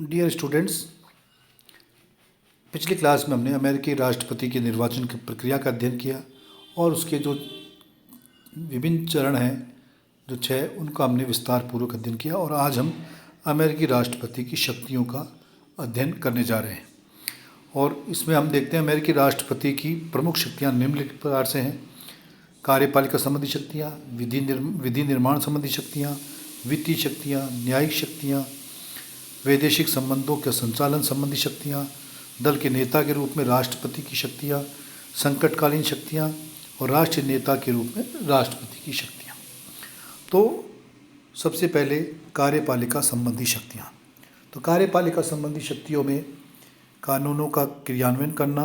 Dear students, पिछली class में हमने अमेरिकी राष्ट्रपति के निर्वाचन की प्रक्रिया का अध्ययन किया और उसके जो विभिन्न चरण हैं, जो 6, उनका हमने विस्तार पूर्वक अध्ययन किया। और आज हम अमेरिकी राष्ट्रपति की शक्तियों का अध्ययन करने जा रहे हैं। और इसमें हम देखते हैं अमेरिकी राष्ट्रपति की प्रमुख शक्तियाँ निम्नलिखित प्रकार से हैं: कार्यपालिका संबंधी शक्तियाँ, विधि निर्माण संबंधी शक्तियाँ, वित्तीय शक्तियाँ, न्यायिक शक्तियाँ, वैदेशिक संबंधों के संचालन संबंधी शक्तियाँ, दल के नेता के रूप में राष्ट्रपति की शक्तियाँ, संकटकालीन शक्तियाँ और राष्ट्रीय नेता के रूप में राष्ट्रपति की शक्तियाँ। तो सबसे पहले कार्यपालिका संबंधी शक्तियाँ। तो कार्यपालिका संबंधी शक्तियों में कानूनों का क्रियान्वयन करना,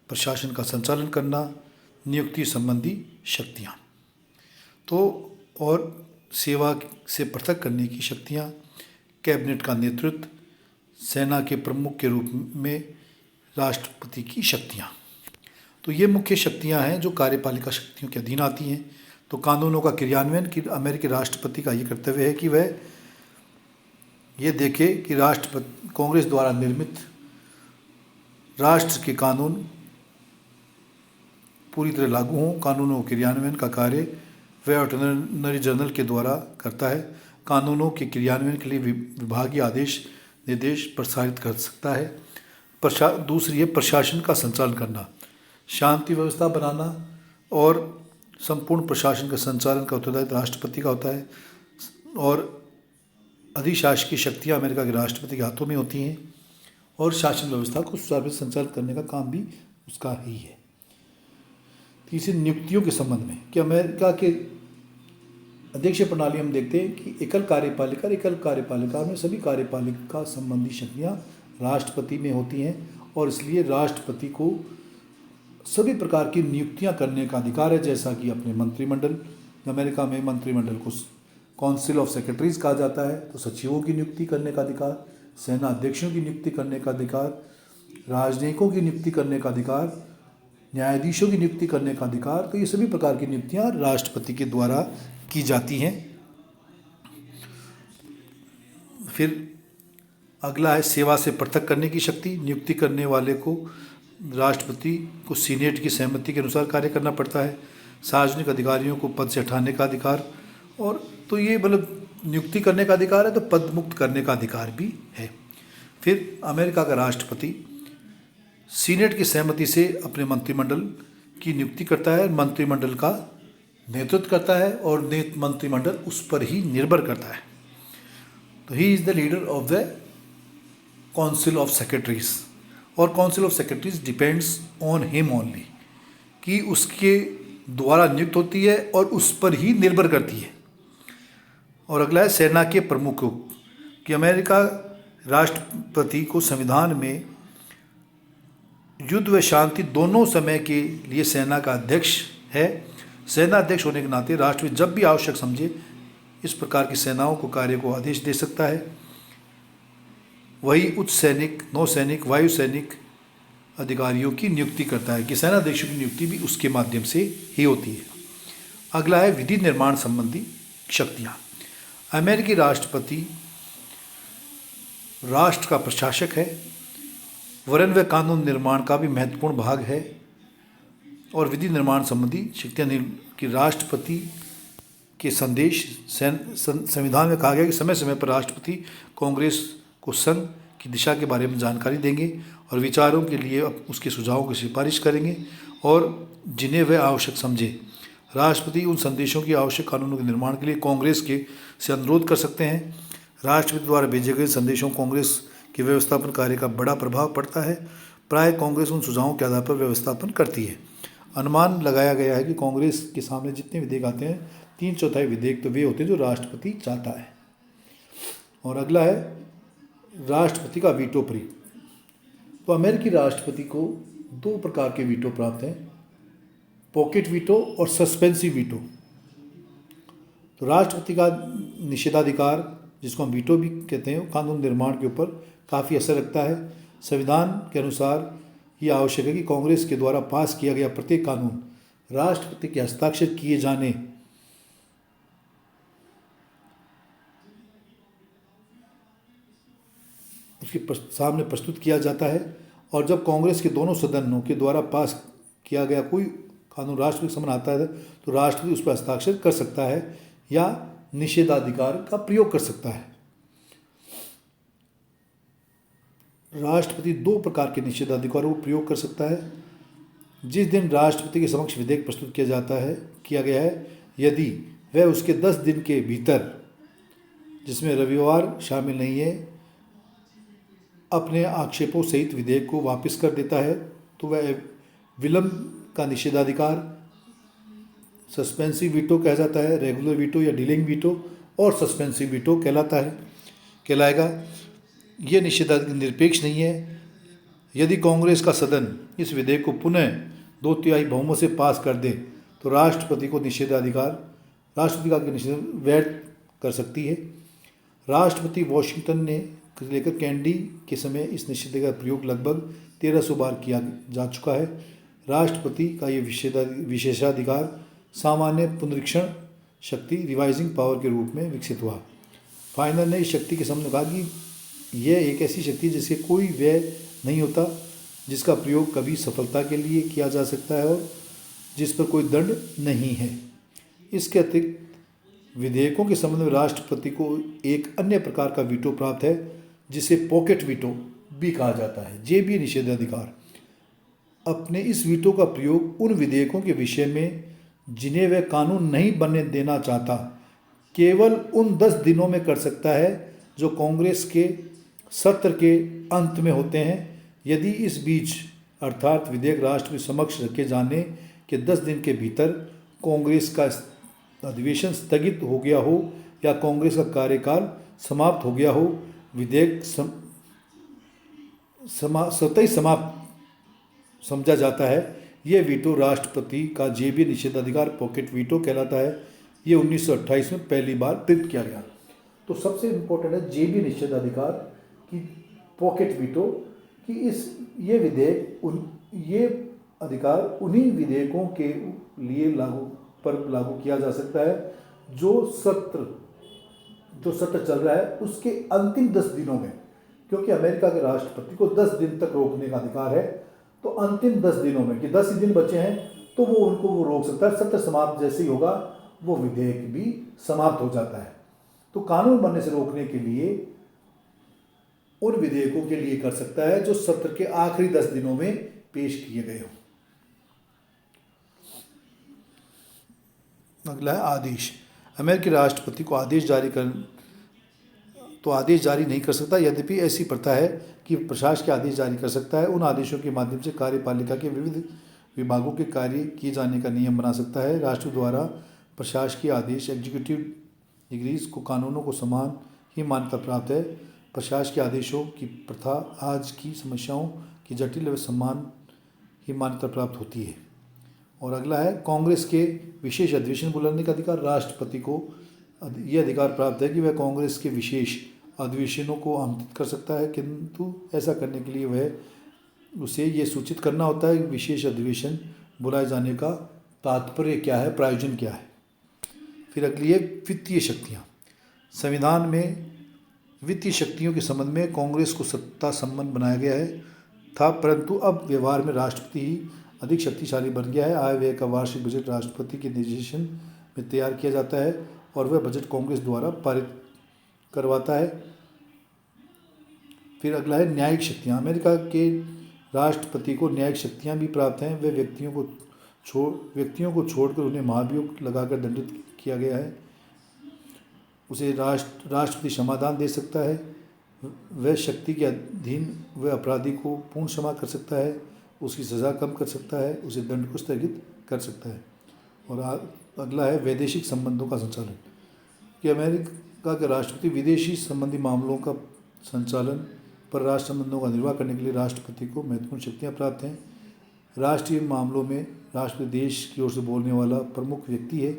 प्रशासन का संचालन करना, नियुक्ति संबंधी शक्तियाँ। तो और सेवा से पृथक करने की शक्तियाँ, कैबिनेट का नेतृत्व, सेना के प्रमुख के रूप में राष्ट्रपति की शक्तियाँ। तो ये मुख्य शक्तियाँ हैं जो कार्यपालिका शक्तियों के अधीन आती हैं। तो कानूनों का क्रियान्वयन की अमेरिकी राष्ट्रपति का ये कर्तव्य है कि वह ये देखे कि राष्ट्रपति कांग्रेस द्वारा निर्मित राष्ट्र के कानून पूरी तरह लागू हों। कानूनों के क्रियान्वयन का कार्य वह अटॉर्नी जनरल के द्वारा करता है। कानूनों के क्रियान्वयन के लिए विभागीय आदेश निर्देश प्रसारित कर सकता है। दूसरी है प्रशासन का संचालन करना, शांति व्यवस्था बनाना और संपूर्ण प्रशासन का संचालन का उत्तरदायित्व राष्ट्रपति का होता है। और अधिशासकीय शक्तियाँ अमेरिका के राष्ट्रपति के हाथों में होती हैं और शासन व्यवस्था को सुचारू रूप से संचालित करने का काम भी उसका ही है। तीसरी, नियुक्तियों के संबंध में कि अमेरिका के अध्यक्षीय प्रणाली हम देखते हैं कि एकल कार्यपालिका में सभी कार्यपालिका संबंधी शक्तियाँ राष्ट्रपति में होती हैं और इसलिए राष्ट्रपति को सभी प्रकार की नियुक्तियाँ करने का अधिकार है। जैसा कि अपने मंत्रिमंडल, अमेरिका में मंत्रिमंडल को काउंसिल ऑफ सेक्रेटरीज कहा जाता है, तो सचिवों की नियुक्ति करने का अधिकार, सेना अध्यक्षों की नियुक्ति करने का अधिकार, राजनयिकों की नियुक्ति करने का अधिकार, न्यायाधीशों की नियुक्ति करने का अधिकार। तो ये सभी प्रकार की नियुक्तियाँ राष्ट्रपति के द्वारा की जाती हैं। फिर अगला है सेवा से पृथक करने की शक्ति। नियुक्ति करने वाले को राष्ट्रपति को सीनेट की सहमति के अनुसार कार्य करना पड़ता है। सार्वजनिक अधिकारियों को पद से हटाने का अधिकार, और तो ये मतलब नियुक्ति करने का अधिकार है, तो पद मुक्त करने का अधिकार भी है। फिर अमेरिका का राष्ट्रपति सीनेट की सहमति से अपने मंत्रिमंडल की नियुक्ति करता है, मंत्रिमंडल का नेतृत्व करता है और मंत्रिमंडल उस पर ही निर्भर करता है। तो he is the leader of the council of secretaries, और council of secretaries depends on him only, कि उसके द्वारा नियुक्त होती है और उस पर ही निर्भर करती है। और अगला है सेना के प्रमुख, कि अमेरिका राष्ट्रपति को संविधान में युद्ध व शांति दोनों समय के लिए सेना का अध्यक्ष है। सेना अध्यक्ष होने के नाते राष्ट्रपति जब भी आवश्यक समझे इस प्रकार की सेनाओं को कार्य को आदेश दे सकता है। वही उच्च सैनिक, नौसैनिक, वायु सैनिक अधिकारियों की नियुक्ति करता है, कि सेना अध्यक्षों की नियुक्ति भी उसके माध्यम से ही होती है। अगला है विधि निर्माण संबंधी शक्तियाँ। अमेरिकी राष्ट्रपति राष्ट्र का प्रशासक है, वरन व कानून निर्माण का भी महत्वपूर्ण भाग है। और विधि निर्माण संबंधी शक्तियाँ कि राष्ट्रपति के संदेश, संविधान में कहा गया कि समय समय पर राष्ट्रपति कांग्रेस को संघ की दिशा के बारे में जानकारी देंगे और विचारों के लिए उसके सुझावों की सिफारिश करेंगे, और जिन्हें वह आवश्यक समझे राष्ट्रपति उन संदेशों की आवश्यक कानूनों के निर्माण के लिए कांग्रेस के से अनुरोध कर सकते हैं। राष्ट्रपति द्वारा भेजे गए संदेशों कांग्रेस के व्यवस्थापन कार्य का बड़ा प्रभाव पड़ता है। प्राय कांग्रेस उन सुझावों के आधार पर व्यवस्थापन करती है। अनुमान लगाया गया है कि कांग्रेस के सामने जितने विधेयक आते हैं, 3/4 विधेयक तो वे होते हैं जो राष्ट्रपति चाहता है। और अगला है राष्ट्रपति का वीटो प्रयोग। तो अमेरिकी राष्ट्रपति को 2 प्रकार के वीटो प्राप्त हैं, पॉकेट वीटो और सस्पेंसिव वीटो। तो राष्ट्रपति का निषेधाधिकार, जिसको हम वीटो भी कहते हैं, कानून निर्माण के ऊपर काफ़ी असर रखता है। संविधान के अनुसार ये आवश्यक है कि कांग्रेस के द्वारा पास किया गया प्रत्येक कानून राष्ट्रपति के हस्ताक्षर किए जाने उसके सामने प्रस्तुत किया जाता है। और जब कांग्रेस के दोनों सदनों के द्वारा पास किया गया कोई कानून राष्ट्रपति के सामने आता है तो राष्ट्रपति उस पर हस्ताक्षर कर सकता है या निषेधाधिकार का प्रयोग कर सकता है। राष्ट्रपति दो प्रकार के निषेधाधिकारों को प्रयोग कर सकता है। जिस दिन राष्ट्रपति के समक्ष विधेयक प्रस्तुत किया गया है, यदि वह उसके 10 दिन के भीतर, जिसमें रविवार शामिल नहीं है, अपने आक्षेपों सहित विधेयक को वापस कर देता है तो वह विलंब का निषेधाधिकार, सस्पेंसिव वीटो कहा जाता है, रेगुलर वीटो या डीलिंग वीटो और सस्पेंसिव वीटो कहलाएगा। यह निषेधाधिकार निरपेक्ष नहीं है। यदि कांग्रेस का सदन इस विधेयक को पुनः 2/3 बहुमत से पास कर दे तो राष्ट्रपति का निषेध वैध कर सकती है। राष्ट्रपति वॉशिंगटन ने लेकर कैंडी के समय इस निषेधाधिकार का प्रयोग लगभग 1300 बार किया जा चुका है। राष्ट्रपति का ये विशेषाधिकार सामान्य पुनरीक्षण शक्ति रिवाइजिंग पावर के रूप में विकसित हुआ। फाइनल ने इस शक्ति के सामने कहा कि यह एक ऐसी शक्ति जिसके कोई व्यय नहीं होता, जिसका प्रयोग कभी सफलता के लिए किया जा सकता है और जिस पर कोई दंड नहीं है। इसके अतिरिक्त विधेयकों के संबंध में राष्ट्रपति को एक अन्य प्रकार का वीटो प्राप्त है जिसे पॉकेट वीटो भी कहा जाता है। जे भी निषेधाधिकार अपने इस वीटो का प्रयोग उन विधेयकों के विषय में जिन्हें वह कानून नहीं बनने देना चाहता केवल उन 10 दिनों में कर सकता है जो कांग्रेस के सत्र के अंत में होते हैं। यदि इस बीच अर्थात विधेयक राष्ट्रपति समक्ष रखे जाने के 10 दिन के भीतर कांग्रेस का अधिवेशन स्थगित हो गया हो या कांग्रेस का कार्यकाल समाप्त हो गया हो, विधेयक स्वतः ही समाप्त समझा जाता है। यह वीटो राष्ट्रपति का जेबी निषेधाधिकार पॉकेट वीटो कहलाता है। ये 1928 में पहली बार प्रयुक्त किया गया। तो सबसे इम्पोर्टेंट है जेबी निषेधाधिकार की पॉकेट वीटो कि ये विधेयक ये अधिकार उन्हीं विधेयकों के लिए लागू किया जा सकता है जो सत्र चल रहा है उसके अंतिम 10 दिनों में, क्योंकि अमेरिका के राष्ट्रपति को 10 दिन तक रोकने का अधिकार है। तो अंतिम 10 दिनों में कि 10 ही दिन बचे हैं तो वो रोक सकता है। सत्र समाप्त जैसे ही होगा वो विधेयक भी समाप्त हो जाता है। तो कानून बनने से रोकने के लिए उन विधेयकों के लिए कर सकता है जो सत्र के आखिरी 10 दिनों में पेश किए गए हों। अगला है आदेश। अमेरिकी राष्ट्रपति को आदेश जारी नहीं कर सकता, यद्यपि ऐसी प्रथा है कि प्रशासक के आदेश जारी कर सकता है। उन आदेशों के माध्यम से कार्यपालिका के विविध विभागों के कार्य किए जाने का नियम बना सकता है। राष्ट्र द्वारा प्रशासकीय आदेश एग्जीक्यूटिव डिग्रीज को कानूनों को समान ही मान्यता प्राप्त है। प्रशासकीय आदेशों की प्रथा आज की समस्याओं की जटिल व समान ही मान्यता प्राप्त होती है। और अगला है कांग्रेस के विशेष अधिवेशन बुलाने का अधिकार। राष्ट्रपति को यह अधिकार प्राप्त है कि वह कांग्रेस के विशेष अधिवेशनों को आमंत्रित कर सकता है, किंतु ऐसा करने के लिए उसे ये सूचित करना होता है कि विशेष अधिवेशन बुलाए जाने का तात्पर्य क्या है, प्रायोजन क्या है। फिर अगली है वित्तीय शक्तियाँ। संविधान में वित्तीय शक्तियों के संबंध में कांग्रेस को सत्ता संपन्न बनाया गया था, परंतु अब व्यवहार में राष्ट्रपति ही अधिक शक्तिशाली बन गया है। आय व्यय का वार्षिक बजट राष्ट्रपति के निर्देशन में तैयार किया जाता है और वह बजट कांग्रेस द्वारा पारित करवाता है। फिर अगला है न्यायिक शक्तियाँ। अमेरिका के राष्ट्रपति को न्यायिक शक्तियाँ भी प्राप्त हैं। वे व्यक्तियों को छोड़कर उन्हें महाभियोग लगाकर दंडित किया गया है। उसे राष्ट्रपति क्षमादान दे सकता है। वह शक्ति के अधीन वह अपराधी को पूर्ण क्षमा कर सकता है, उसकी सज़ा कम कर सकता है, उसे दंड को स्थगित कर सकता है। और अगला है वैदेशिक संबंधों का संचालन कि अमेरिका के राष्ट्रपति विदेशी संबंधी मामलों का संचालन परराष्ट्र संबंधों का निर्वाह करने के लिए राष्ट्रपति को महत्वपूर्ण शक्तियाँ प्राप्त हैं। राष्ट्रीय मामलों में राष्ट्रपति देश की ओर से बोलने वाला प्रमुख व्यक्ति है।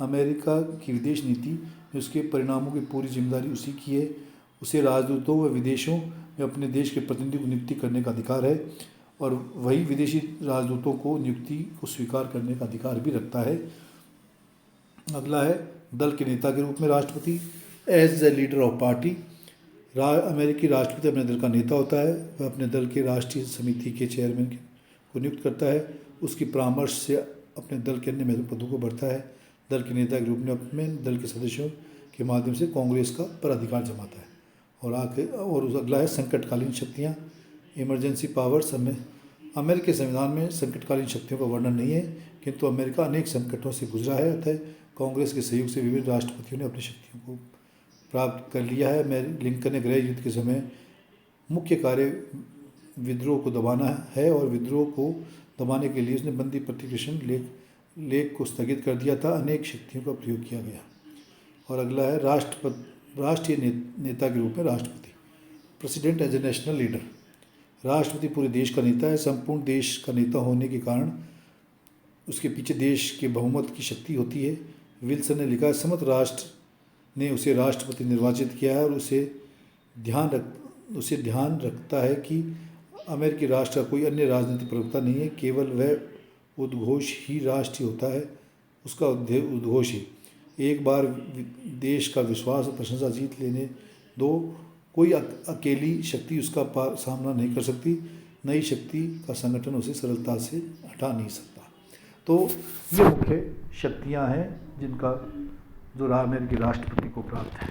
अमेरिका की विदेश नीति में उसके परिणामों की पूरी जिम्मेदारी उसी की है। उसे राजदूतों व विदेशों में अपने देश के प्रतिनिधि को नियुक्ति करने का अधिकार है और वही विदेशी राजदूतों को नियुक्ति को स्वीकार करने का अधिकार भी रखता है। अगला है दल के नेता के रूप में राष्ट्रपति as the leader of party. अमेरिकी राष्ट्रपति अपने दल का नेता होता है। वह अपने दल के राष्ट्रीय समिति के चेयरमैन को नियुक्त करता है। उसकी परामर्श से अपने दल के अन्य महत्वपूर्ण पदों को बढ़ता है। दल के नेता के रूप में दल के सदस्यों के माध्यम से कांग्रेस का पर अधिकार जमाता है। और अगला है संकटकालीन शक्तियाँ, इमरजेंसी पावर्स। अमेरिकी संविधान में संकटकालीन शक्तियों का वर्णन नहीं है, किंतु अमेरिका अनेक संकटों से गुजरा है। अतः कांग्रेस के सहयोग से विभिन्न राष्ट्रपतियों ने अपनी शक्तियों को प्राप्त कर लिया है। लिंकन ने गृह युद्ध के समय मुख्य कार्य विद्रोह को दबाना है और विद्रोह को दबाने के लिए उसने बंदी प्रतिकृषण लेख को स्थगित कर दिया था। अनेक शक्तियों का प्रयोग किया गया। और अगला है राष्ट्रीय नेता के रूप में राष्ट्रपति, president as a national leader. राष्ट्रपति पूरे देश का नेता है। संपूर्ण देश का नेता होने के कारण उसके पीछे देश के बहुमत की शक्ति होती है। विल्सन ने लिखा, समस्त राष्ट्र ने उसे राष्ट्रपति निर्वाचित किया है और उसे ध्यान रखता है कि अमेरिकी राष्ट्र का कोई अन्य राजनीतिक प्रवक्ता नहीं है, केवल वह उद्घोष ही राष्ट्र होता है, उसका उद्घोष ही। एक बार देश का विश्वास और प्रशंसा जीत लेने दो, कोई अकेली शक्ति उसका सामना नहीं कर सकती। नई शक्ति का संगठन उसे सरलता से हटा नहीं सकता। तो ये मुख्य शक्तियां हैं जो अमेरिकी राष्ट्रपति को प्राप्त है।